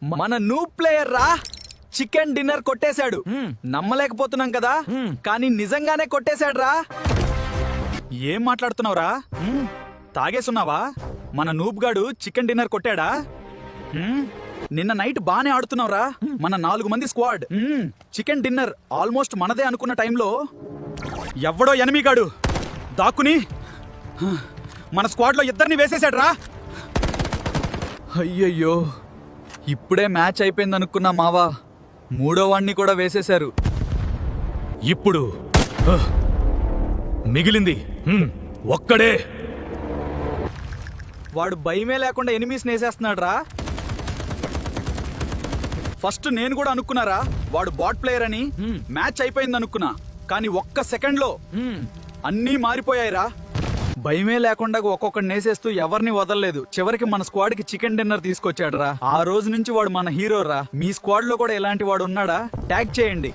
మన noob player రా chicken dinner కొట్టేశాడు. నమ్మలేకపోతున్నాం కదా, కానీ నిజంగానే కొట్టేశాడు రా. ఏం మాట్లాడుతున్నావురా? తాగేసున్నావా? మన నూబ్ గాడు చికెన్ డిన్నర్ కొట్టాడా? నిన్న నైట్ బానే ఆడుతున్నావురా. మన 4 మంది స్క్వాడ్ చికెన్ డిన్నర్ ఆల్మోస్ట్ మనదే అనుకున్న టైంలో ఎవడో ఎనిమిగాడు దాక్కుని మన స్క్వాడ్ లో 2 వేసేసాడు రా. అయ్యయ్యో, ఇప్పుడే మ్యాచ్ అయిపోయింది అనుకున్నా మావా, 3వ వాణ్ణి కూడా వేసేశారు. ఇప్పుడు మిగిలింది ఒక్కడే. వాడు భయమే లేకుండా ఎనిమీస్ నేసేస్తున్నాడు రా. ఫస్ట్ నేను కూడా అనుకున్నారా వాడు బాట్ ప్లేయర్ అని. మ్యాచ్ అయిపోయింది అనుకున్నా, కానీ ఒక్క సెకండ్ లో అన్నీ మారిపోయాయిరా. భయమే లేకుండా ఒక్కొక్కడు నేసేస్తూ ఎవరిని వదలలేదు. చివరికి మన స్క్వాడ్ కి చికెన్ డిన్నర్ తీసుకొచ్చాడు రా. ఆ రోజు నుంచి వాడు మన హీరో రా. మీ స్క్వాడ్ లో కూడా ఇలాంటి వాడు ఉన్నాడా? ట్యాగ్ చేయండి.